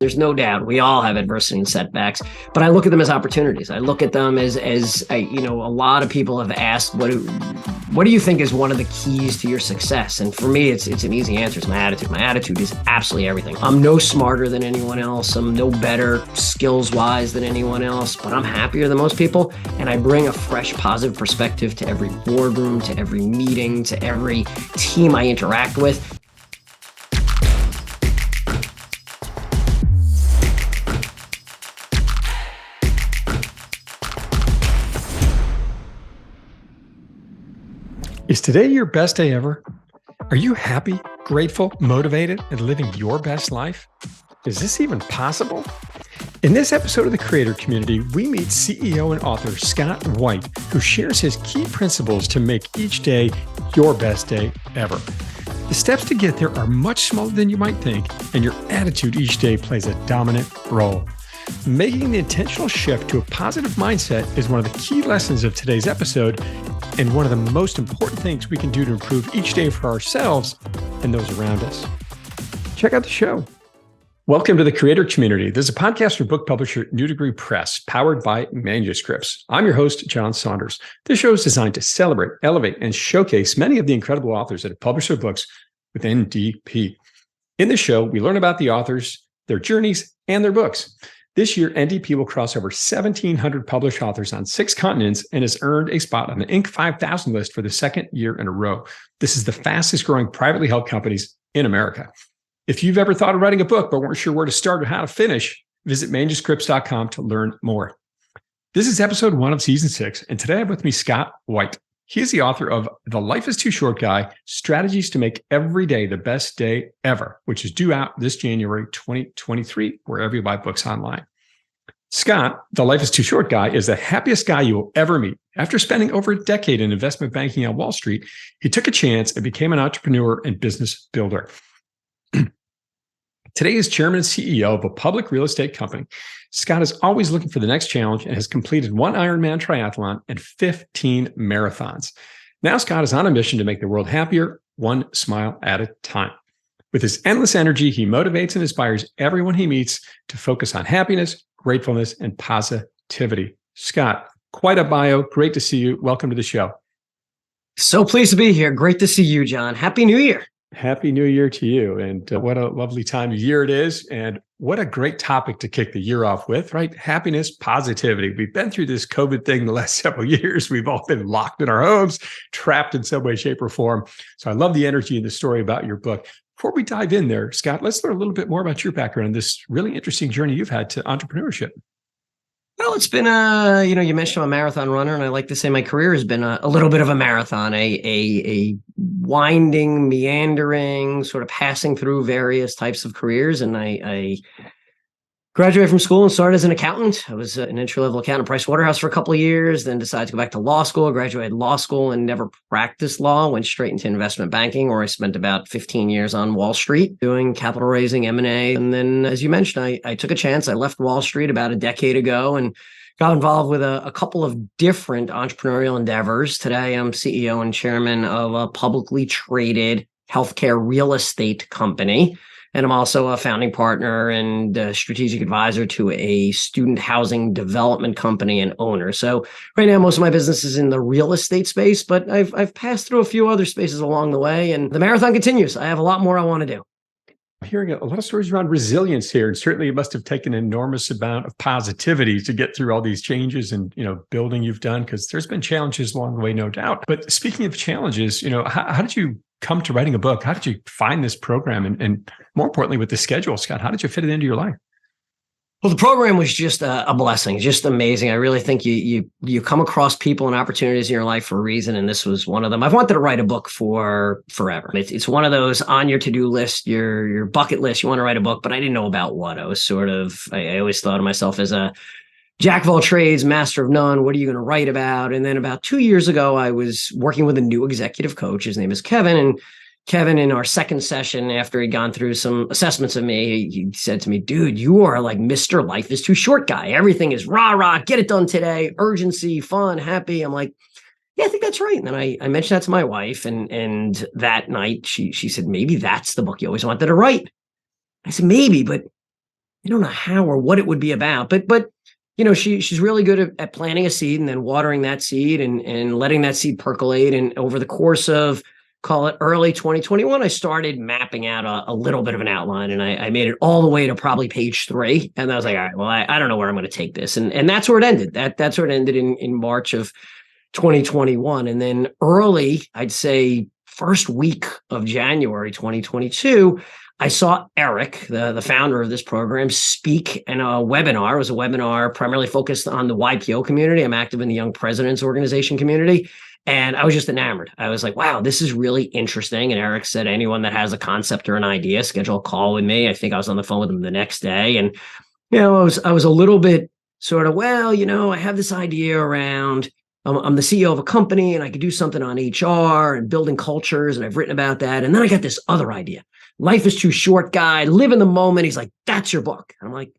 There's no doubt we all have adversity and setbacks, but I look at them as opportunities. I look at them as a lot of people have asked, what do you think is one of the keys to your success? And for me, it's an easy answer. It's my attitude. My attitude is absolutely everything. I'm no smarter than anyone else. I'm no better skills-wise than anyone else, but I'm happier than most people. And I bring a fresh, positive perspective to every boardroom, to every meeting, to every team I interact with. Is today your best day ever? Are you happy, grateful, motivated, and living your best life? Is this even possible? In this episode of the Creator Community, we meet CEO and author Scott White, who shares his key principles to make each day your best day ever. The steps to get there are much smaller than you might think, and your attitude each day plays a dominant role. Making the intentional shift to a positive mindset is one of the key lessons of today's episode, and one of the most important things we can do to improve each day for ourselves and those around us. Check out the show. Welcome to the Creator Community. This is a podcast for book publisher New Degree Press, powered by Manuscripts. I'm your host, John Saunders. This show is designed to celebrate, elevate, and showcase many of the incredible authors that have published their books with NDP. In this show, we learn about the authors, their journeys, and their books. This year, NDP will cross over 1,700 published authors on 6 continents and has earned a spot on the Inc. 5000 list for the second year in a row. This is the fastest growing privately held companies in America. If you've ever thought of writing a book but weren't sure where to start or how to finish, visit manuscripts.com to learn more. This is episode 1 of season 6, and today I have with me Scott White. He is the author of The Life is Too Short Guy, Strategies to Make Every Day the Best Day Ever, which is due out this January 2023, wherever you buy books online. Scott, The Life is Too Short Guy, is the happiest guy you will ever meet. After spending over a decade in investment banking on Wall Street, he took a chance and became an entrepreneur and business builder. Today, he's chairman and CEO of a public real estate company. Scott is always looking for the next challenge and has completed 1 Ironman triathlon and 15 marathons. Now, Scott is on a mission to make the world happier, one smile at a time. With his endless energy, he motivates and inspires everyone he meets to focus on happiness, gratefulness, and positivity. Scott, quite a bio. Great to see you. Welcome to the show. So pleased to be here. Great to see you, John. Happy New Year. Happy New Year to you. And what a lovely time of year it is. And what a great topic to kick the year off with, right? Happiness, positivity. We've been through this COVID thing the last several years. We've all been locked in our homes, trapped in some way, shape, or form. So I love the energy and the story about your book. Before we dive in there, Scott, let's learn a little bit more about your background and this really interesting journey you've had to entrepreneurship. Well, it's been you mentioned I'm a marathon runner, and I like to say my career has been a little bit of a marathon, a winding, meandering, sort of passing through various types of careers. And I graduated from school and started as an accountant. I was an entry-level accountant at Pricewaterhouse for a couple of years, then decided to go back to law school. I graduated law school and never practiced law, went straight into investment banking, where I spent about 15 years on Wall Street doing capital raising, M&A. And then, as you mentioned, I took a chance. I left Wall Street about a decade ago and got involved with a couple of different entrepreneurial endeavors. Today, I'm CEO and chairman of a publicly traded healthcare real estate company. And I'm also a founding partner and a strategic advisor to a student housing development company and owner. So right now, most of my business is in the real estate space, but I've passed through a few other spaces along the way, and the marathon continues. I have a lot more I want to do. I'm hearing a lot of stories around resilience here, and certainly it must have taken an enormous amount of positivity to get through all these changes and building you've done, because there's been challenges along the way, no doubt. But speaking of challenges, how did you come to writing a book? How did you find this program? And more importantly, with the schedule, Scott, how did you fit it into your life? Well, the program was just a blessing, just amazing. I really think you come across people and opportunities in your life for a reason, and this was one of them. I've wanted to write a book for forever. It's one of those on your to-do list, your bucket list. You want to write a book, but I didn't know about what. I was I always thought of myself as a jack of all trades, master of none. What are you going to write about? And then about 2 years ago, I was working with a new executive coach. His name is Kevin. And Kevin, in our second session, after he'd gone through some assessments of me, he said to me, dude, you are like Mr. Life is Too Short guy. Everything is rah, rah, get it done today. Urgency, fun, happy. I'm like, yeah, I think that's right. And then I mentioned that to my wife. And that night she said, maybe that's the book you always wanted to write. I said, maybe, but I don't know how or what it would be about, but she's really good at planting a seed and then watering that seed and letting that seed percolate. And over the course of, call it early 2021, I started mapping out a little bit of an outline, and I made it all the way to probably page 3. And I was like, all right, well, I don't know where I'm going to take this. And that's where it ended. That's where it ended in March of 2021. And then early, I'd say first week of January 2022, I saw Eric, the founder of this program, speak in a webinar. It was a webinar primarily focused on the YPO community. I'm active in the Young Presidents Organization community. And I was just enamored. I was like, wow, this is really interesting. And Eric said, anyone that has a concept or an idea, schedule a call with me. I think I was on the phone with him the next day. And, I was a little bit sort of, I have this idea around, I'm the CEO of a company and I could do something on HR and building cultures. And I've written about that. And then I got this other idea. Life is Too Short guy, live in the moment. He's like, that's your book. And I'm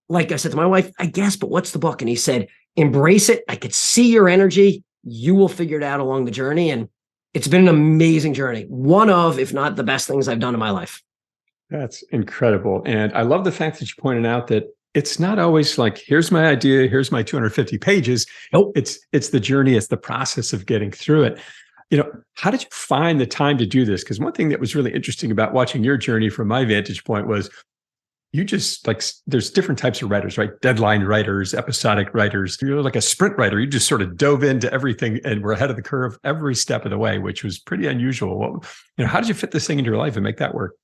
like I said to my wife, I guess, but what's the book? And he said, embrace it. I could see your energy. You will figure it out along the journey. And it's been an amazing journey. One of, if not the best things I've done in my life. That's incredible. And I love the fact that you pointed out that it's not always like, here's my idea, here's my 250 pages. Nope. It's the journey, it's the process of getting through it. How did you find the time to do this? Because one thing that was really interesting about watching your journey from my vantage point was you just there's different types of writers, right? Deadline writers, episodic writers. You're like a sprint writer. You just sort of dove into everything and were ahead of the curve every step of the way, which was pretty unusual. How did you fit this thing into your life and make that work?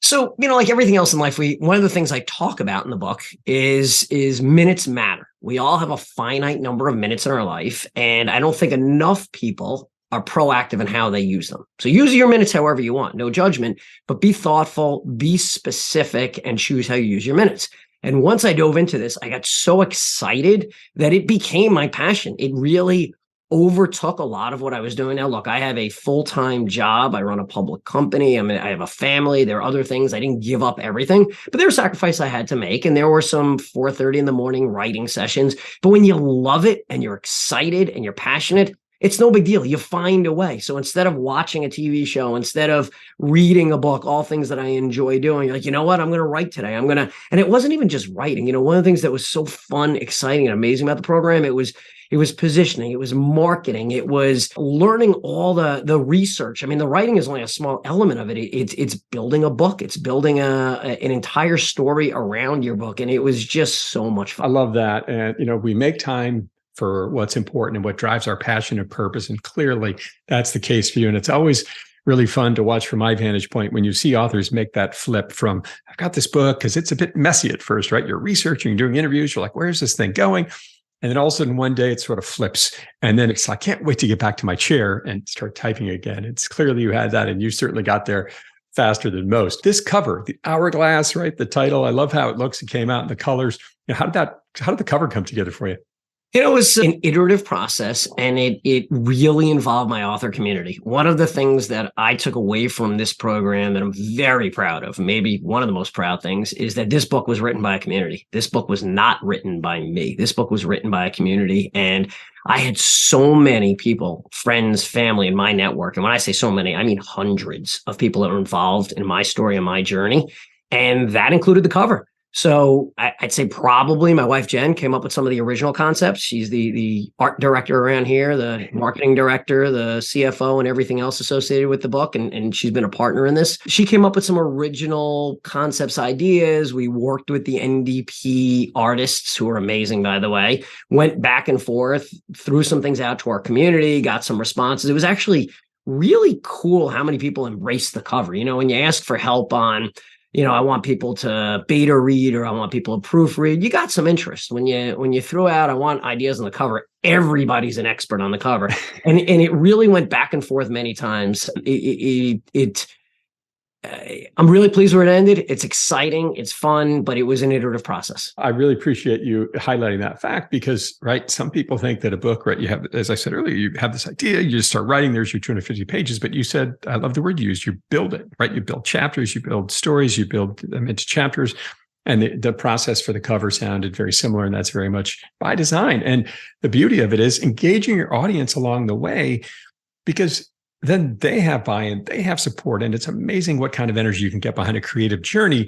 So, like everything else in life, one of the things I talk about in the book is minutes matter. We all have a finite number of minutes in our life, and I don't think enough people are proactive in how they use them. So use your minutes however you want, no judgment, but be thoughtful, be specific, and choose how you use your minutes. And once I dove into this, I got so excited that it became my passion. It really overtook a lot of what I was doing. Now, look, I have a full-time job. I run a public company. I have a family. There are other things. I didn't give up everything, but there were sacrifices I had to make. And there were some 4:30 in the morning writing sessions. But when you love it and you're excited and you're passionate, it's no big deal. You find a way. So instead of watching a TV show, instead of reading a book, all things that I enjoy doing, you're like, you know what? I'm going to write today. And it wasn't even just writing. One of the things that was so fun, exciting, and amazing about the program, it was positioning, it was marketing, it was learning all the research. The writing is only a small element of it. It's building a book. It's building an entire story around your book. And it was just so much fun. I love that. And, we make time for what's important and what drives our passion and purpose. And clearly that's the case for you. And it's always really fun to watch from my vantage point when you see authors make that flip from, I've got this book, because it's a bit messy at first, right? You're researching, you're doing interviews, you're like, where's this thing going? And then all of a sudden one day it sort of flips. And then it's, I can't wait to get back to my chair and start typing again. It's clearly you had that, and you certainly got there faster than most. This cover, the hourglass, right? The title, I love how it looks. It came out in the colors. How did the cover come together for you? It was an iterative process, and it really involved my author community. One of the things that I took away from this program that I'm very proud of, maybe one of the most proud things, is that this book was written by a community. This book was not written by me. This book was written by a community, and I had so many people, friends, family in my network. And when I say so many, I mean hundreds of people that were involved in my story and my journey. And that included the cover. So I'd say probably my wife, Jen, came up with some of the original concepts. She's the art director around here, the marketing director, the CFO, and everything else associated with the book. And she's been a partner in this. She came up with some original concepts, ideas. We worked with the NDP artists, who are amazing, by the way, went back and forth, threw some things out to our community, got some responses. It was actually really cool how many people embraced the cover. When you ask for help on, I want people to beta read, or I want people to proofread, you got some interest. When you threw out, I want ideas on the cover, everybody's an expert on the cover. And it really went back and forth many times. I'm really pleased where it ended. It's exciting, it's fun, but it was an iterative process. I really appreciate you highlighting that fact, because, right, some people think that a book, right, you have, as I said earlier, you have this idea, you just start writing, there's your 250 pages, but you said, I love the word you used, you build it, right? You build chapters, you build stories, you build them into chapters. And the process for the cover sounded very similar, and that's very much by design. And the beauty of it is engaging your audience along the way, because then they have buy-in, they have support, and it's amazing what kind of energy you can get behind a creative journey.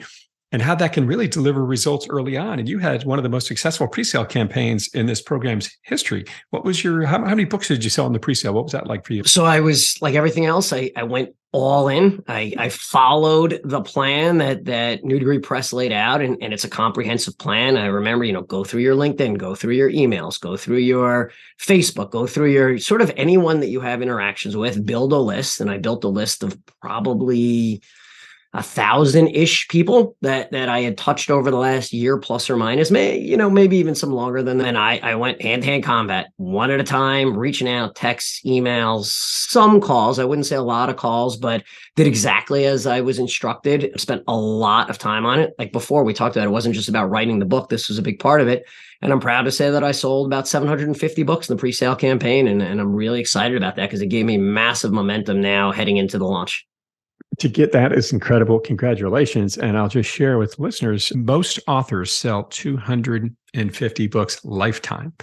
and how that can really deliver results early on. And you had one of the most successful pre-sale campaigns in this program's history. What was how many books did you sell in the pre-sale? What was that like for you? So I was like everything else. I went all in. I followed the plan that New Degree Press laid out, and it's a comprehensive plan. I remember, go through your LinkedIn, go through your emails, go through your Facebook, go through your sort of anyone that you have interactions with, build a list. And I built a list of probably 1,000-ish people that I had touched over the last year, plus or minus, maybe even some longer than that. And I went hand-to-hand combat, one at a time, reaching out, texts, emails, some calls. I wouldn't say a lot of calls, but did exactly as I was instructed. Spent a lot of time on it. Like before we talked about, it wasn't just about writing the book. This was a big part of it. And I'm proud to say that I sold about 750 books in the pre-sale campaign. And I'm really excited about that because it gave me massive momentum now heading into the launch. To get that is incredible. Congratulations. And I'll just share with listeners, most authors sell 250 books lifetime.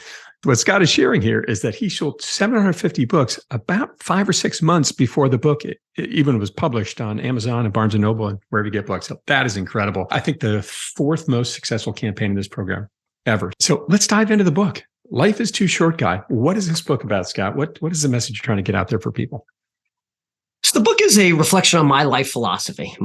What Scott is sharing here is that he sold 750 books about 5 or 6 months before the book it even was published on Amazon and Barnes & Noble and wherever you get books. So that is incredible. I think the 4th most successful campaign in this program ever. So let's dive into the book. Life is Too Short, Guy. What is this book about, Scott? What is the message you're trying to get out there for people? So the book is a reflection on my life philosophy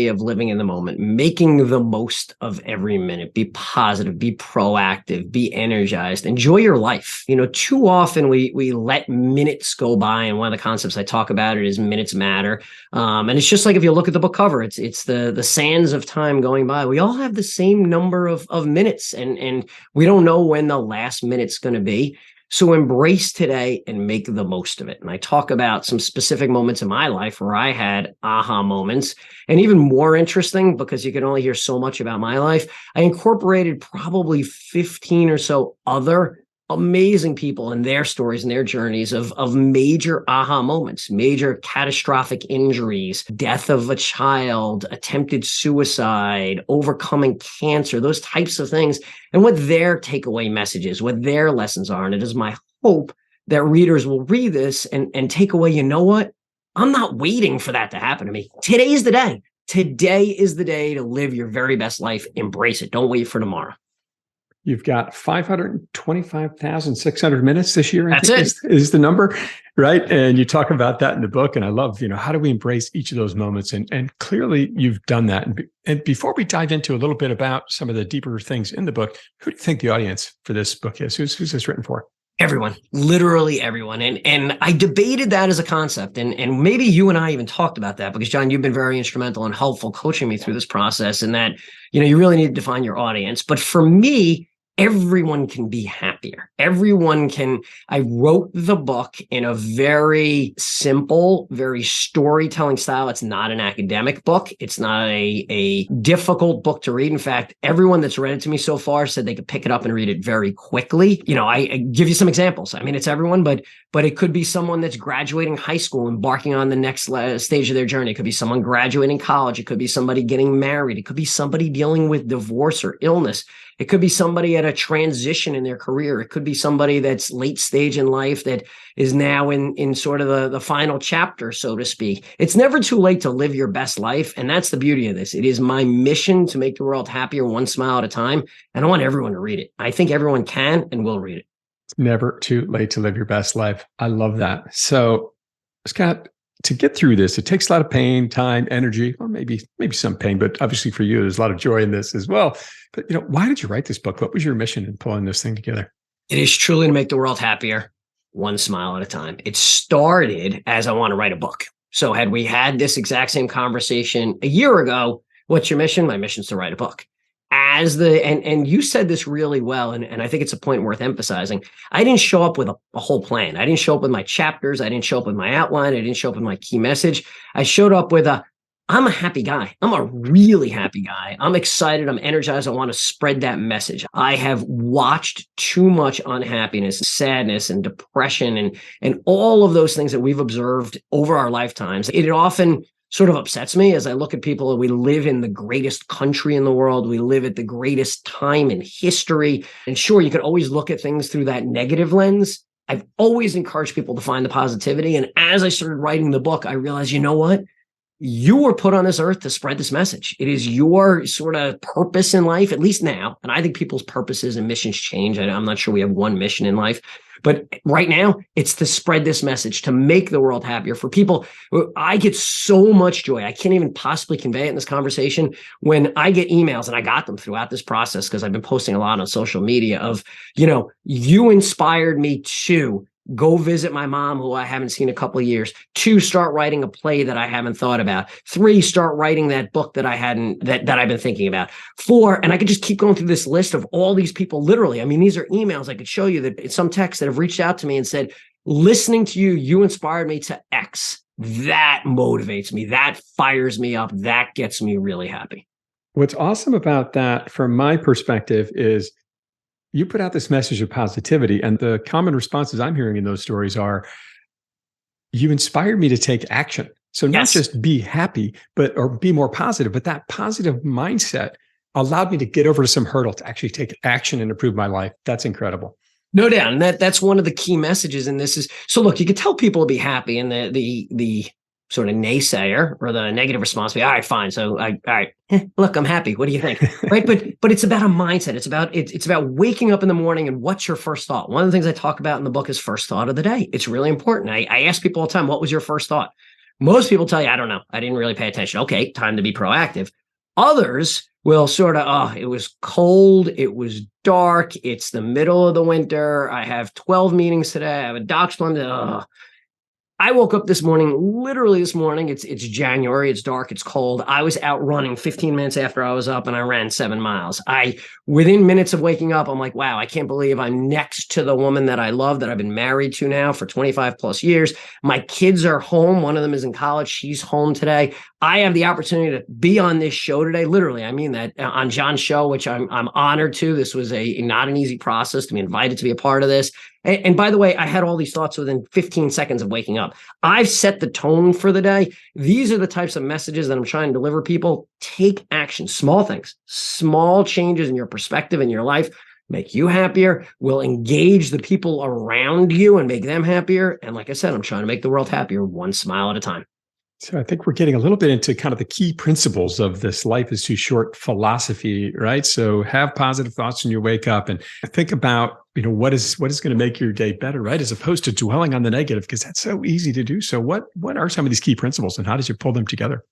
of living in the moment, making the most of every minute, be positive, be proactive, be energized, enjoy your life. Too often we let minutes go by. And one of the concepts I talk about it is minutes matter. And it's just like, if you look at the book cover, it's the sands of time going by. We all have the same number of minutes and we don't know when the last minute's going to be. So embrace today and make the most of it. And I talk about some specific moments in my life where I had aha moments. And even more interesting, because you can only hear so much about my life, I incorporated probably 15 or so other amazing people and their stories and their journeys of major aha moments, major catastrophic injuries, death of a child, attempted suicide, overcoming cancer, those types of things, and what their takeaway messages, what their lessons are. And it is my hope that readers will read this and take away, you know what? I'm not waiting for that to happen to me. Today is the day. Today is the day to live your very best life. Embrace it. Don't wait for tomorrow. You've got 525,600 minutes this year. That's it. Is the number, right? And you talk about that in the book. And I love, how do we embrace each of those moments? And clearly you've done that. And before we dive into a little bit about some of the deeper things in the book, who do you think the audience for this book is? Who's this written for? Everyone, literally everyone. And I debated that as a concept. And maybe you and I even talked about that because, John, you've been very instrumental and helpful coaching me through this process, and that, you really need to define your audience. But for me, everyone can be happier. I wrote the book in a very simple, very storytelling style. It's not an academic book. It's not a difficult book to read. In fact, everyone that's read it to me so far said they could pick it up and read it very quickly. I give you some examples. I mean, it's everyone, but it could be someone that's graduating high school, embarking on the next stage of their journey. It could be someone graduating college. It could be somebody getting married. It could be somebody dealing with divorce or illness. It could be somebody at a transition in their career. It could be somebody that's late stage in life that is now in sort of the final chapter, so to speak. It's never too late to live your best life. And that's the beauty of this. It is my mission to make the world happier one smile at a time. And I want everyone to read it. I think everyone can and will read it. It's never too late to live your best life. I love that. So, Scott, to get through this, it takes a lot of pain, time, energy, or maybe some pain, but obviously for you, there's a lot of joy in this as well. But, why did you write this book? What was your mission in pulling this thing together? It is truly to make the world happier, one smile at a time. It started as I want to write a book. So had we had this exact same conversation a year ago, what's your mission? My mission is to write a book. And you said this really well, and I think it's a point worth emphasizing. I didn't show up with a whole plan. I didn't show up with my chapters. I didn't show up with my outline. I didn't show up with my key message. I showed up with I'm a happy guy. I'm a really happy guy. I'm excited. I'm energized. I want to spread that message. I have watched too much unhappiness, sadness, and depression, and all of those things that we've observed over our lifetimes. It often sort of upsets me as I look at people. We live in the greatest country in the world. We live at the greatest time in history. And sure, you could always look at things through that negative lens. I've always encouraged people to find the positivity. And as I started writing the book, I realized, you know what? you were put on this earth to spread this message. It is your sort of purpose in life, at least now. And I think people's purposes and missions change. I'm not sure we have one mission in life, but right now it's to spread this message, to make the world happier for people. I get so much joy. I can't even possibly convey it in this conversation when I get emails, and I got them throughout this process because I've been posting a lot on social media of, you inspired me to go visit my mom, who I haven't seen a couple of years. 2, start writing a play that I haven't thought about. 3, start writing that book that that I've been thinking about. 4, and I could just keep going through this list of all these people. Literally, I mean, these are emails. I could show you that it's some texts that have reached out to me and said, listening to you, you inspired me to X. That motivates me. That fires me up. That gets me really happy. What's awesome about that, from my perspective, is you put out this message of positivity, and the common responses I'm hearing in those stories are, you inspired me to take action. So not just be happy, or be more positive, but that positive mindset allowed me to get over some hurdle to actually take action and improve my life. That's incredible. No doubt. And that's one of the key messages in this is, so look, you can tell people to be happy, and the sort of naysayer or the negative response be, all right, fine. So all right, look, I'm happy. What do you think? Right. But it's about a mindset. It's about waking up in the morning and what's your first thought. One of the things I talk about in the book is first thought of the day. It's really important. I ask people all the time, what was your first thought? Most people tell you, I don't know. I didn't really pay attention. Okay, time to be proactive. Others will sort of, it was cold. It was dark. It's the middle of the winter. I have 12 meetings today. I have a doctor's appointment. I woke up this morning, literally this morning, it's January, it's dark, it's cold. I was out running 15 minutes after I was up, and I ran 7 miles. Within minutes of waking up, I'm like, wow, I can't believe I'm next to the woman that I love, that I've been married to now for 25 plus years. My kids are home. One of them is in college. She's home today. I have the opportunity to be on this show today. Literally, I mean that, on John's show, which I'm honored to. This was not an easy process to be invited to be a part of this. And by the way, I had all these thoughts within 15 seconds of waking up. I've set the tone for the day. These are the types of messages that I'm trying to deliver people. Take action, small things, small changes in your perspective in your life make you happier, will engage the people around you and make them happier. And like I said, I'm trying to make the world happier, one smile at a time. So I think we're getting a little bit into kind of the key principles of this life is too short philosophy, right? So have positive thoughts when you wake up, and think about, what is going to make your day better, right? As opposed to dwelling on the negative, because that's so easy to do. So what are some of these key principles, and how did you pull them together?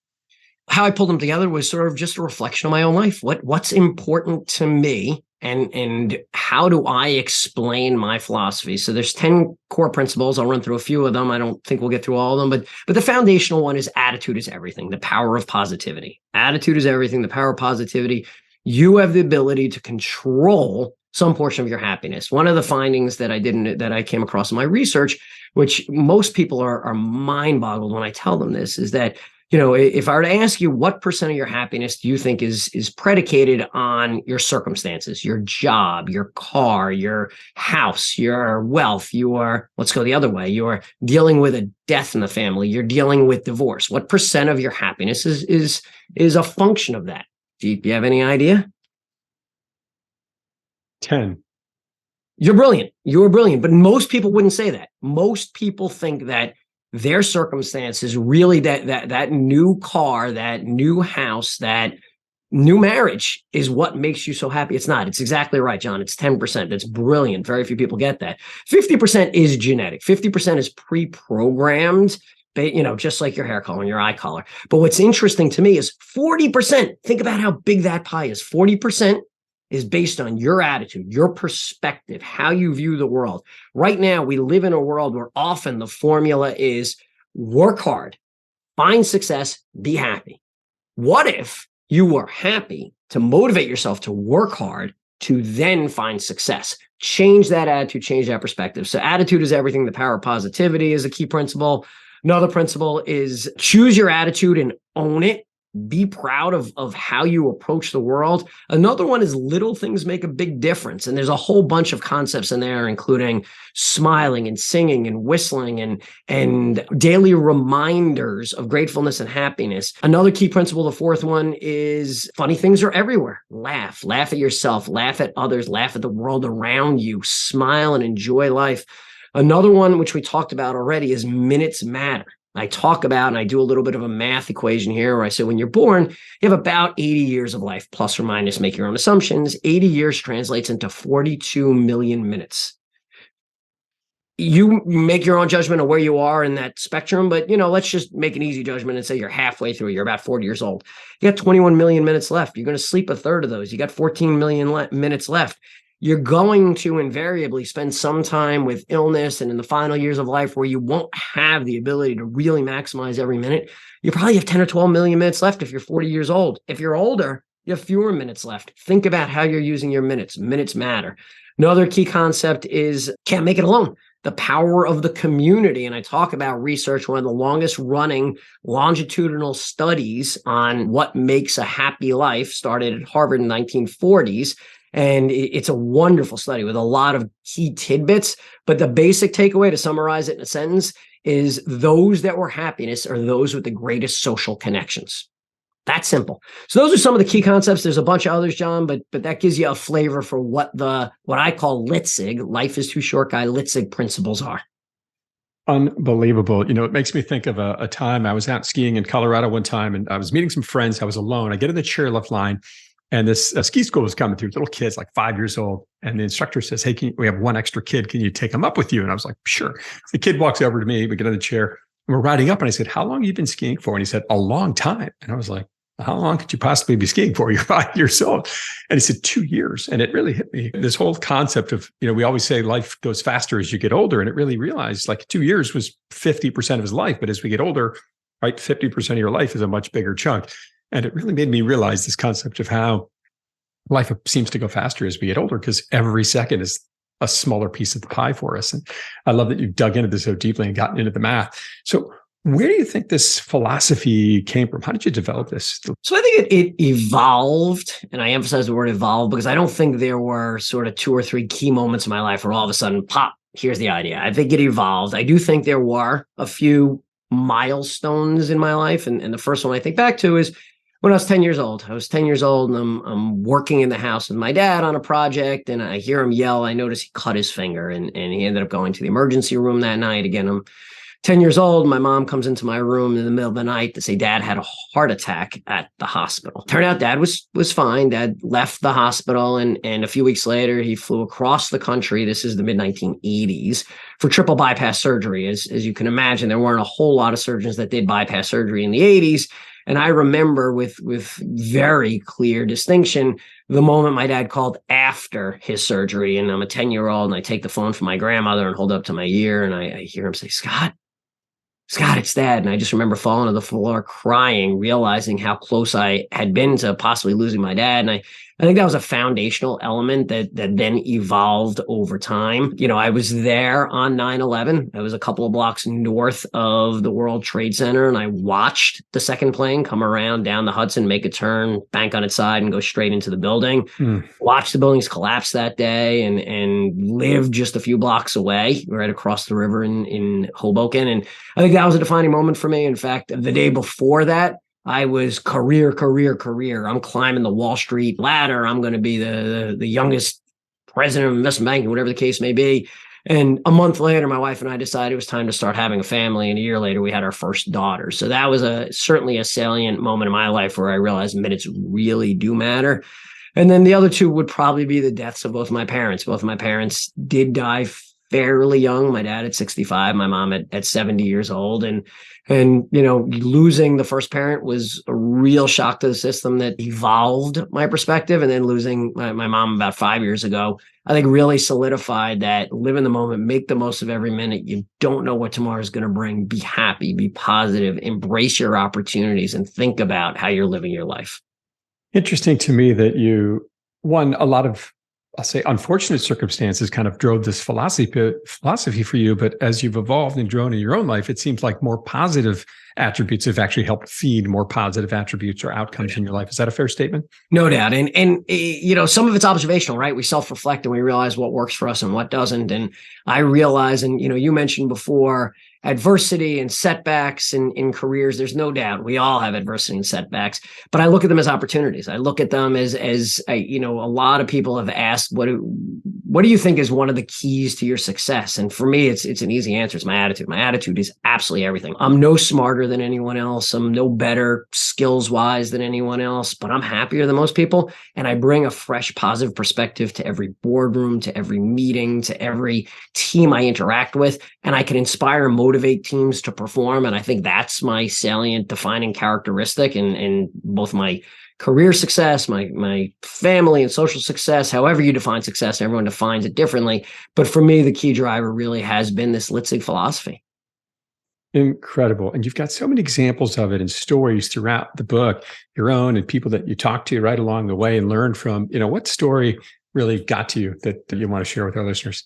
How I pulled them together was sort of just a reflection of my own life. What's important to me, and how do I explain my philosophy? So there's 10 core principles. I'll run through a few of them. I don't think we'll get through all of them, but the foundational one is attitude is everything. The power of positivity. Attitude is everything. The power of positivity. You have the ability to control some portion of your happiness. One of the findings that I came across in my research, which most people are mind boggled when I tell them this, is that, if I were to ask you what % of your happiness do you think is predicated on your circumstances, your job, your car, your house, your wealth, let's go the other way, you're dealing with a death in the family, you're dealing with divorce. What % of your happiness is a function of that? Do you have any idea? 10. You're brilliant. You're brilliant. But most people wouldn't say that. Most people think that their circumstances, really that new car, that new house, that new marriage is what makes you so happy. It's not. It's exactly right, John. It's 10%. That's brilliant. Very few people get that. 50% is genetic. 50% is pre-programmed, just like your hair color and your eye color. But what's interesting to me is 40%. Think about how big that pie is. 40% is based on your attitude, your perspective, how you view the world. Right now, we live in a world where often the formula is work hard, find success, be happy. What if you were happy to motivate yourself to work hard to then find success? Change that attitude, change that perspective. So attitude is everything. The power of positivity is a key principle. Another principle is choose your attitude and own it. Be proud of how you approach the world. Another one is little things make a big difference. And there's a whole bunch of concepts in there, including smiling and singing and whistling and daily reminders of gratefulness and happiness. Another key principle, the fourth one, is funny things are everywhere. Laugh at yourself, laugh at others, laugh at the world around you, smile and enjoy life. Another one, which we talked about already, is minutes matter. I talk about, and I do a little bit of a math equation here where I say when you're born, you have about 80 years of life, plus or minus, make your own assumptions. 80 years translates into 42 million minutes. You make your own judgment of where you are in that spectrum, but let's just make an easy judgment and say you're halfway through. You're about 40 years old. You got 21 million minutes left. You're going to sleep a third of those. You got 14 million minutes left. You're going to invariably spend some time with illness and in the final years of life where you won't have the ability to really maximize every minute. You probably have 10 or 12 million minutes left if you're 40 years old. If you're older, you have fewer minutes left. Think about how you're using your minutes. Minutes matter. Another key concept is can't make it alone. The power of the community. And I talk about research, one of the longest running longitudinal studies on what makes a happy life started at Harvard in the 1940s. And it's a wonderful study with a lot of key tidbits. But the basic takeaway, to summarize it in a sentence, is those that were happiness are those with the greatest social connections. That's simple. So those are some of the key concepts. There's a bunch of others, John, but that gives you a flavor for what I call Litzig, life is too short guy Litzig principles are. Unbelievable. It makes me think of a time I was out skiing in Colorado one time, and I was meeting some friends. I was alone. I get in the chairlift line, and this ski school was coming through, little kids, like 5 years old. And the instructor says, hey, we have one extra kid. Can you take him up with you? And I was like, sure. The kid walks over to me. We get in the chair, and we're riding up. And I said, how long have you been skiing for? And he said, a long time. And I was like, how long could you possibly be skiing for? You're 5 years old. And he said, 2 years. And it really hit me. This whole concept of, we always say life goes faster as you get older. And it really realized like 2 years was 50% of his life. But as we get older, right, 50% of your life is a much bigger chunk. And it really made me realize this concept of how life seems to go faster as we get older, because every second is a smaller piece of the pie for us. And I love that you dug into this so deeply and gotten into the math. So where do you think this philosophy came from? How did you develop this? So I think it evolved, and I emphasize the word evolved because I don't think there were sort of 2 or 3 key moments in my life where all of a sudden, pop, here's the idea. I think it evolved. I do think there were a few milestones in my life. And the first one I think back to is when I was 10 years old. I was 10 years old, and I'm working in the house with my dad on a project, and I hear him yell. I notice he cut his finger, and he ended up going to the emergency room that night. Again, I'm 10 years old. My mom comes into my room in the middle of the night to say Dad had a heart attack at the hospital. Turned out Dad was fine. Dad left the hospital, and a few weeks later, he flew across the country. This is the mid-1980s for triple bypass surgery. As you can imagine, there weren't a whole lot of surgeons that did bypass surgery in the 80s. And I remember with very clear distinction, the moment my dad called after his surgery, and I'm a 10-year-old, and I take the phone from my grandmother and hold it up to my ear, and I hear him say, Scott, it's Dad. And I just remember falling to the floor crying, realizing how close I had been to possibly losing my dad. And I think that was a foundational element that then evolved over time. I was there on 9/11. I was a couple of blocks north of the World Trade Center, and I watched the second plane come around down the Hudson, make a turn, bank on its side, and go straight into the building. Watched the buildings collapse that day, and lived just a few blocks away, right across the river in Hoboken. And I think that was a defining moment for me. In fact, the day before that, I was career. I'm climbing the Wall Street ladder. I'm going to be the youngest president of investment banking, whatever the case may be. And a month later, my wife and I decided it was time to start having a family. And a year later, we had our first daughter. So that was certainly a salient moment in my life where I realized minutes really do matter. And then the other two would probably be the deaths of both my parents. Both of my parents did die fairly young. My dad at 65, my mom at 70 years old. And losing the first parent was a real shock to the system that evolved my perspective. And then losing my mom about 5 years ago, I think really solidified that live in the moment, make the most of every minute. You don't know what tomorrow is going to bring. Be happy, be positive, embrace your opportunities, and think about how you're living your life. Interesting to me that a lot of, I'll say, unfortunate circumstances kind of drove this philosophy for you. But as you've evolved and grown in your own life, it seems like more positive attributes have actually helped feed more positive attributes or outcomes in your life. Is that a fair statement? No doubt. And some of it's observational, right? We self-reflect and we realize what works for us and what doesn't. And I realize, and you mentioned before, adversity and setbacks in careers. There's no doubt we all have adversity and setbacks, but I look at them as opportunities. I look at them as a lot of people have asked, what do you think is one of the keys to your success? And for me, it's an easy answer. It's my attitude. My attitude is absolutely everything. I'm no smarter than anyone else. I'm no better skills wise than anyone else, but I'm happier than most people. And I bring a fresh, positive perspective to every boardroom, to every meeting, to every team I interact with. And I can inspire and motivate teams to perform. And I think that's my salient defining characteristic in both my career success, my family and social success, however you define success, everyone defines it differently. But for me, the key driver really has been this Litzig philosophy. Incredible. And you've got so many examples of it and stories throughout the book, your own and people that you talk to right along the way and learn from. What story really got to you that you want to share with our listeners?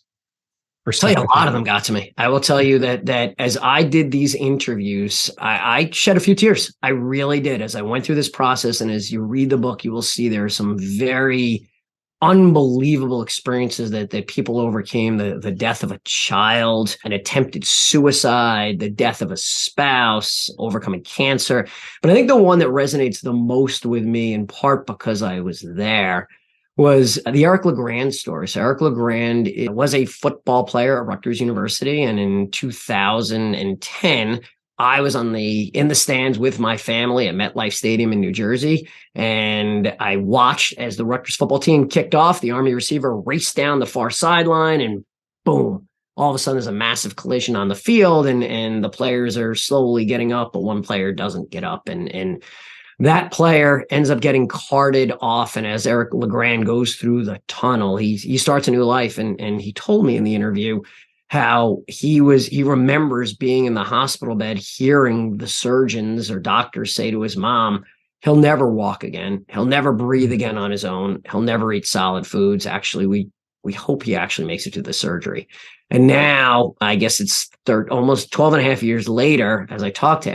I'll tell you, a lot of them got to me. I will tell you that as I did these interviews, I shed a few tears. I really did. As I went through this process, and as you read the book, you will see there are some very unbelievable experiences that people overcame. The death of a child, an attempted suicide, the death of a spouse, overcoming cancer. But I think the one that resonates the most with me, in part because I was there, was the Eric LeGrand story. So Eric LeGrand was a football player at Rutgers University. And in 2010, I was in the stands with my family at MetLife Stadium in New Jersey. And I watched as the Rutgers football team kicked off. The Army receiver raced down the far sideline and boom, all of a sudden there's a massive collision on the field and the players are slowly getting up, but one player doesn't get up. And that player ends up getting carted off. And as Eric LeGrand goes through the tunnel, he starts a new life. And he told me in the interview how he remembers being in the hospital bed, hearing the surgeons or doctors say to his mom, he'll never walk again. He'll never breathe again on his own. He'll never eat solid foods. Actually, we hope he actually makes it to the surgery. And now, I guess it's almost 12 and a half years later, as I talk to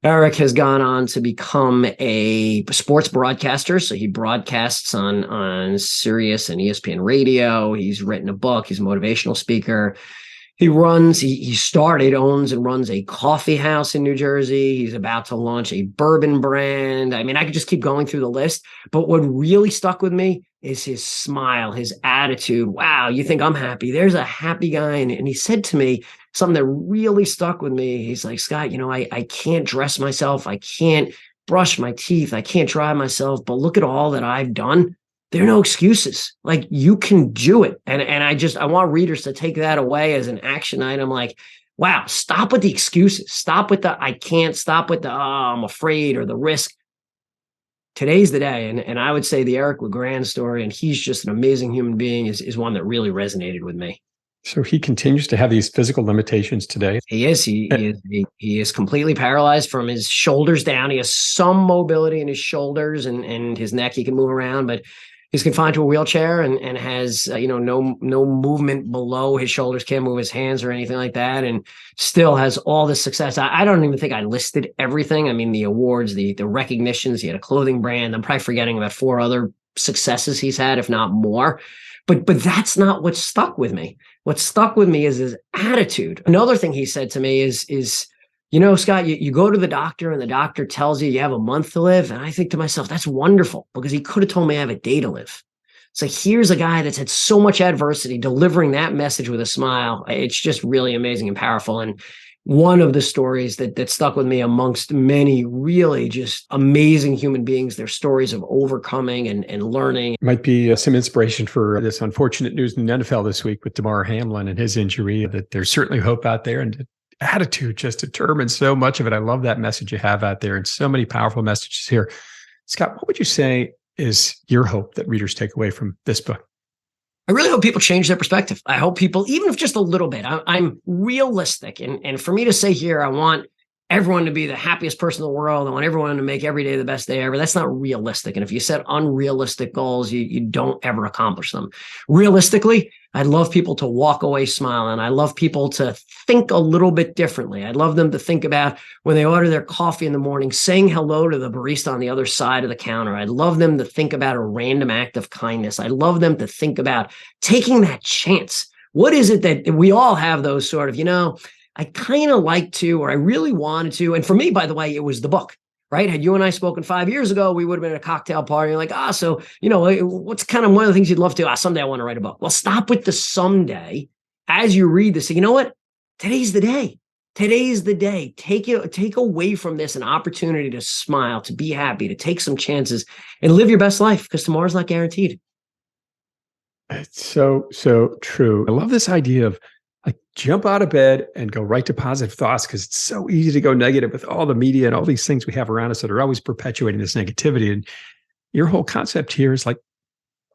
Eric has gone on to become a sports broadcaster. So he broadcasts on Sirius and ESPN radio. He's written a book. He's a motivational speaker. He owns and runs a coffee house in New Jersey. He's about to launch a bourbon brand. I mean, I could just keep going through the list, but what really stuck with me is his smile, his attitude. Wow, you think I'm happy? There's a happy guy. And he said to me something that really stuck with me. He's like, Scott, I can't dress myself. I can't brush my teeth. I can't dry myself, but look at all that I've done. There are no excuses. Like, you can do it. And I want readers to take that away as an action item. Like, wow, stop with the excuses. Stop with the I can't. Stop with the I'm afraid or the risk. Today's the day. And I would say the Eric LeGrand story, and he's just an amazing human being, is one that really resonated with me. So he continues to have these physical limitations today. He is. He is completely paralyzed from his shoulders down. He has some mobility in his shoulders and his neck. He can move around, but he's confined to a wheelchair and has no movement below his shoulders. Can't move his hands or anything like that, and still has all this success. I don't even think I listed everything. I mean, the awards, the recognitions. He had a clothing brand. I'm probably forgetting about 4 other successes he's had, if not more. But that's not what stuck with me. What stuck with me is his attitude. Another thing he said to me is Scott, you go to the doctor and the doctor tells you have a month to live. And I think to myself, that's wonderful, because he could have told me I have a day to live. So here's a guy that's had so much adversity delivering that message with a smile. It's just really amazing and powerful. And one of the stories that stuck with me amongst many really just amazing human beings, their stories of overcoming and learning. Might be some inspiration for this unfortunate news in the NFL this week with Damar Hamlin and his injury, that there's certainly hope out there, and attitude just determines so much of it. I love that message you have out there, and so many powerful messages here. Scott, what would you say is your hope that readers take away from this book? I really hope people change their perspective. I hope people, even if just a little bit, I'm realistic. And for me to say here, I want everyone to be the happiest person in the world. I want everyone to make every day the best day ever. That's not realistic. And if you set unrealistic goals, you don't ever accomplish them. Realistically, I'd love people to walk away smiling. I love people to think a little bit differently. I'd love them to think about when they order their coffee in the morning, saying hello to the barista on the other side of the counter. I'd love them to think about a random act of kindness. I'd love them to think about taking that chance. What is it that we all have those sort of, I kind of like to, or I really wanted to. And for me, by the way, it was the book, right? Had you and I spoken 5 years ago, we would have been at a cocktail party. Like, so, what's kind of one of the things you'd love to? Someday I want to write a book. Well, stop with the someday. As you read this, say, you know what? Today's the day. Today's the day. Take away from this an opportunity to smile, to be happy, to take some chances and live your best life, because tomorrow's not guaranteed. It's so true. I love this idea of like jump out of bed and go right to positive thoughts, because it's so easy to go negative with all the media and all these things we have around us that are always perpetuating this negativity. And your whole concept here is like,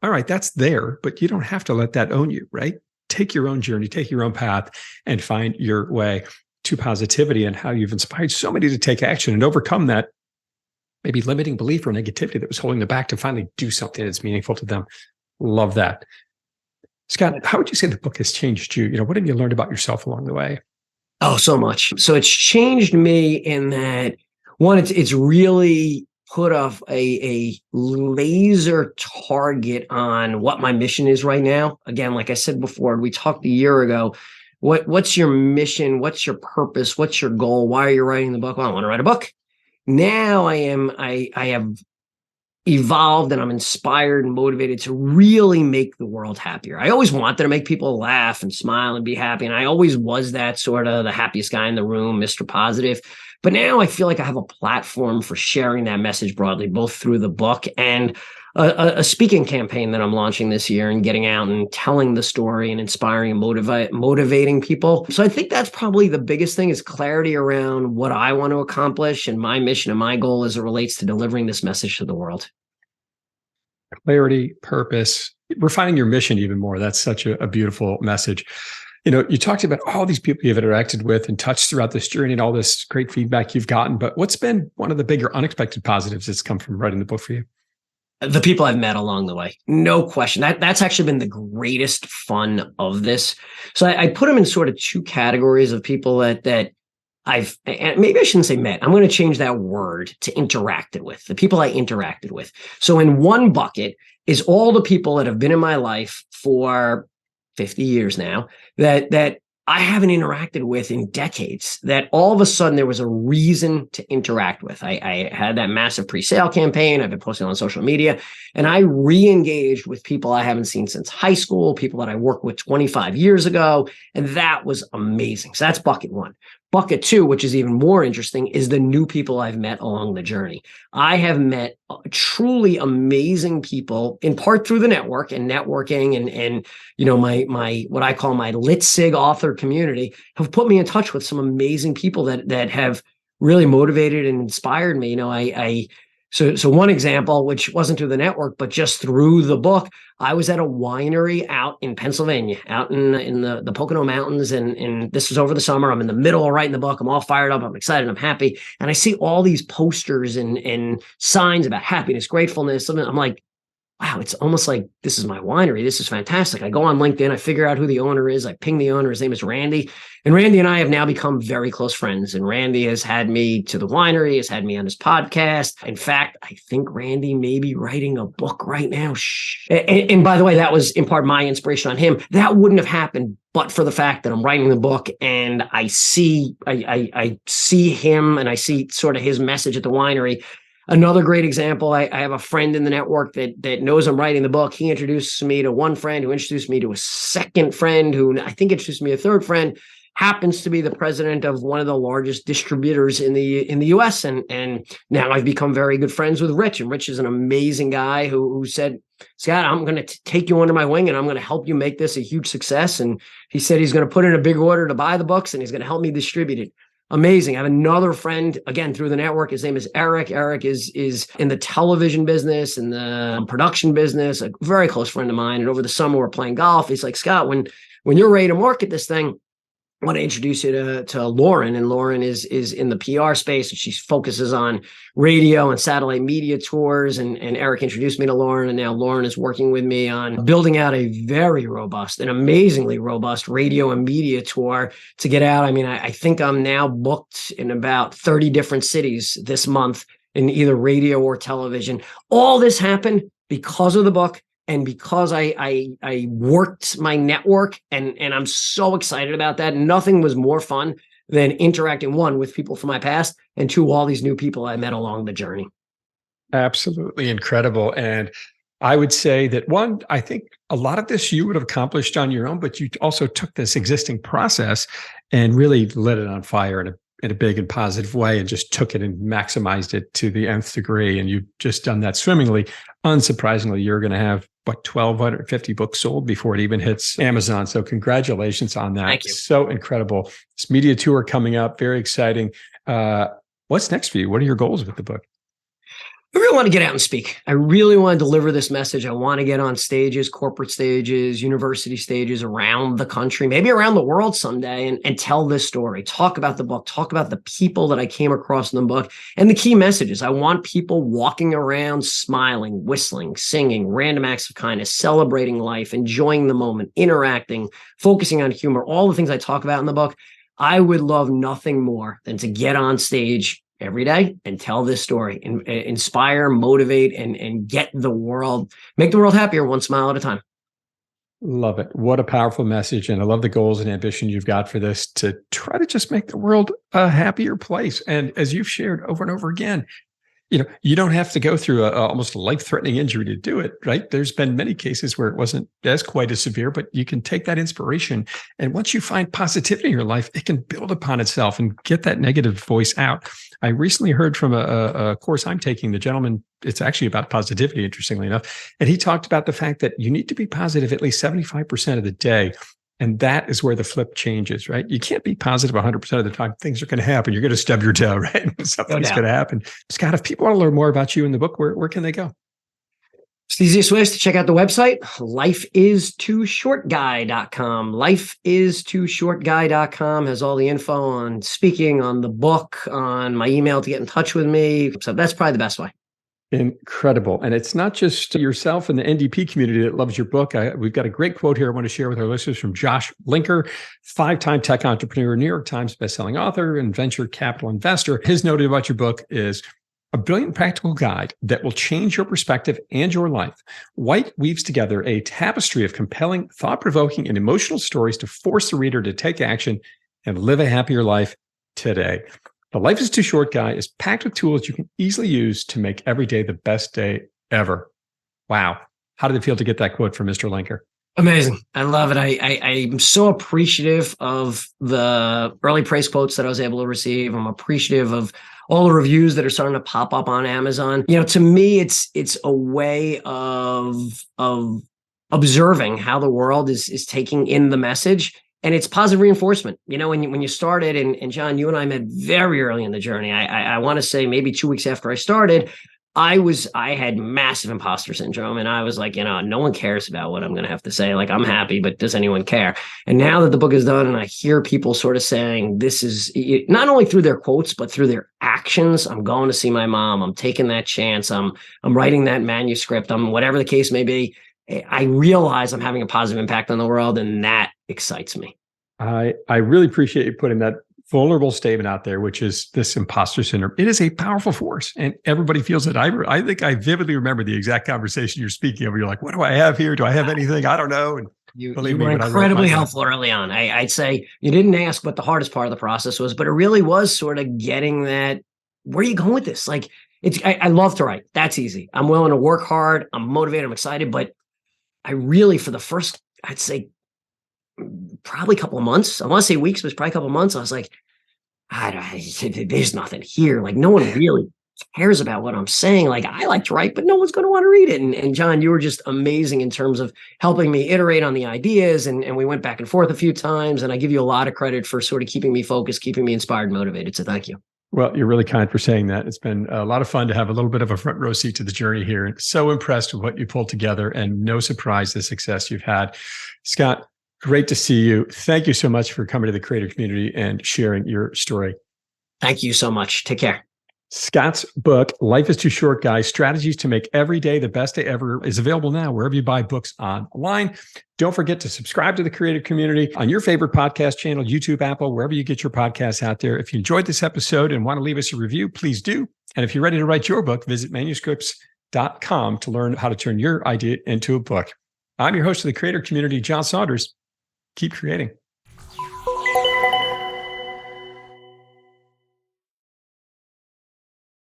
all right, that's there, but you don't have to let that own you, right? Take your own journey, take your own path, and find your way to positivity, and how you've inspired so many to take action and overcome that maybe limiting belief or negativity that was holding them back to finally do something that's meaningful to them. Love that. Scott, how would you say the book has changed you? What have you learned about yourself along the way? Oh, so much. So it's changed me in that, one, it's really put off a laser target on what my mission is right now. Again, like I said before, we talked a year ago. What's your mission? What's your purpose? What's your goal? Why are you writing the book? Well, I want to write a book. Now I have evolved, and I'm inspired and motivated to really make the world happier. I always wanted to make people laugh and smile and be happy. And I always was that sort of the happiest guy in the room, Mr. Positive. But now I feel like I have a platform for sharing that message broadly, both through the book and a speaking campaign that I'm launching this year, and getting out and telling the story and inspiring and motivating people. So I think that's probably the biggest thing, is clarity around what I want to accomplish and my mission and my goal as it relates to delivering this message to the world. Clarity, purpose, refining your mission even more. That's such a beautiful message. You talked about all these people you've interacted with and touched throughout this journey and all this great feedback you've gotten. But what's been one of the bigger unexpected positives that's come from writing the book for you? The people I've met along the way, no question. That's actually been the greatest fun of this. So I put them in sort of two categories of people that I've, and maybe I shouldn't say met. I'm going to change that word to interacted with, the people I interacted with. So in one bucket is all the people that have been in my life for 50 years now that I haven't interacted with in decades, that all of a sudden there was a reason to interact with. I had that massive pre-sale campaign. I've been posting on social media, and I re-engaged with people I haven't seen since high school, people that I worked with 25 years ago. And that was amazing. So that's bucket one. Bucket two, which is even more interesting, is the new people I've met along the journey. I have met truly amazing people, in part through the network and networking and my what I call my Lit Sig author community, have put me in touch with some amazing people that have really motivated and inspired me. So one example, which wasn't through the network, but just through the book, I was at a winery out in Pennsylvania, out in the Pocono Mountains. And this was over the summer. I'm in the middle of writing the book. I'm all fired up. I'm excited. I'm happy. And I see all these posters and signs about happiness, gratefulness. I'm like, wow, it's almost like this is my winery. This is fantastic. I go on LinkedIn. I figure out who the owner is. I ping the owner. His name is Randy. And Randy and I have now become very close friends. And Randy has had me to the winery, has had me on his podcast. In fact, I think Randy may be writing a book right now. And by the way, that was in part my inspiration on him. That wouldn't have happened but for the fact that I'm writing the book, and I see him, and I see sort of his message at the winery. Another great example, I have a friend in the network that knows I'm writing the book. He introduced me to one friend, who introduced me to a second friend, who I think introduced me to a third friend, happens to be the president of one of the largest distributors in the US. And now I've become very good friends with Rich. And Rich is an amazing guy who said, Scott, I'm going to take you under my wing, and I'm going to help you make this a huge success. And he said he's going to put in a big order to buy the books, and he's going to help me distribute it. Amazing. I have another friend, again, through the network. His name is Eric. Eric is in the television business and the production business, a very close friend of mine. And over the summer, we're playing golf. He's like, Scott, when you're ready to market this thing, I want to introduce you to Lauren. And Lauren is in the PR space. She focuses on radio and satellite media tours. And Eric introduced me to Lauren. And now Lauren is working with me on building out a very robust and amazingly robust radio and media tour to get out. I mean, I think I'm now booked in about 30 different cities this month in either radio or television. All this happened because of the book. And because I worked my network, and I'm so excited about that. Nothing was more fun than interacting, one, with people from my past, and two, all these new people I met along the journey. Absolutely incredible. And I would say that one, I think a lot of this you would have accomplished on your own, but you also took this existing process and really lit it on fire in a big and positive way and just took it and maximized it to the nth degree. And you've just done that swimmingly. Unsurprisingly, you're going to have 1,250 books sold before it even hits Amazon. So congratulations on that. Thank you. So incredible. This media tour coming up, very exciting. What's next for you? What are your goals with the book? I really want to get out and speak. I really want to deliver this message. I want to get on stages, corporate stages, university stages around the country, maybe around the world someday, and tell this story. Talk about the book, talk about the people that I came across in the book, and the key messages. I want people walking around smiling, whistling, singing, random acts of kindness, celebrating life, enjoying the moment, interacting, focusing on humor, all the things I talk about in the book. I would love nothing more than to get on stage every day and tell this story, and inspire, motivate, and get the world, make the world happier one smile at a time. Love it. What a powerful message. And I love the goals and ambition you've got for this to try to just make the world a happier place. And as you've shared over and over again, you don't have to go through almost a life-threatening injury to do it, right? There's been many cases where it wasn't quite as severe, but you can take that inspiration. And once you find positivity in your life, it can build upon itself and get that negative voice out. I recently heard from a course I'm taking, the gentleman, it's actually about positivity, interestingly enough. And he talked about the fact that you need to be positive at least 75% of the day. And that is where the flip changes, right? You can't be positive 100% of the time. Things are going to happen. You're going to stub your toe, right? Something's going to happen. Scott, if people want to learn more about you in the book, where can they go? It's the easiest way is to check out the website, lifeistooshortguy.com. Lifeistooshortguy.com has all the info on speaking, on the book, on my email to get in touch with me. So that's probably the best way. Incredible. And it's not just yourself and the NDP community that loves your book. We've got a great quote here I want to share with our listeners from Josh Linker, 5-time tech entrepreneur, New York Times bestselling author, and venture capital investor. His note about your book is a brilliant practical guide that will change your perspective and your life. White weaves together a tapestry of compelling, thought-provoking, and emotional stories to force the reader to take action and live a happier life today. The Life is Too Short Guy is packed with tools you can easily use to make every day the best day ever. Wow. How did it feel to get that quote from Mr. Linker? Amazing. I love it. I'm so appreciative of the early praise quotes that I was able to receive. I'm appreciative of all the reviews that are starting to pop up on Amazon. To me, it's a way of observing how the world is taking in the message. And it's positive reinforcement. When you started, and John, you and I met very early in the journey. I want to say maybe 2 weeks after I started, I had massive imposter syndrome, and I was like, no one cares about what I'm going to have to say. Like, I'm happy, but does anyone care? And now that the book is done, and I hear people sort of saying, this is not only through their quotes, but through their actions. I'm going to see my mom. I'm taking that chance. I'm writing that manuscript. Whatever the case may be. I realize I'm having a positive impact on the world, and that excites me. I really appreciate you putting that vulnerable statement out there, which is this imposter syndrome. It is a powerful force, and everybody feels it. I think I vividly remember the exact conversation you're speaking of. You're like, what do I have here? Do I have anything? I don't know. And you were incredibly helpful early on. I'd say you didn't ask what the hardest part of the process was, but it really was sort of getting that, where are you going with this? Like, I love to write. That's easy. I'm willing to work hard. I'm motivated. I'm excited, but I really, for the first, I'd say probably a couple of months, I want to say weeks, but it's probably a couple of months, I was like, there's nothing here. Like, no one really cares about what I'm saying. Like, I like to write, but no one's going to want to read it. And John, you were just amazing in terms of helping me iterate on the ideas. And we went back and forth a few times. And I give you a lot of credit for sort of keeping me focused, keeping me inspired and motivated. So thank you. Well, you're really kind for saying that. It's been a lot of fun to have a little bit of a front row seat to the journey here. And so impressed with what you pulled together, and no surprise the success you've had. Scott, great to see you. Thank you so much for coming to the creator community and sharing your story. Thank you so much. Take care. Scott's book, Life is Too Short, Guys, Strategies to Make Every Day the Best Day Ever, is available now wherever you buy books online. Don't forget to subscribe to the creator community on your favorite podcast channel, YouTube, Apple, wherever you get your podcasts out there. If you enjoyed this episode and want to leave us a review, please do. And if you're ready to write your book, visit manuscripts.com to learn how to turn your idea into a book. I'm your host of the creator community, John Saunders. Keep creating.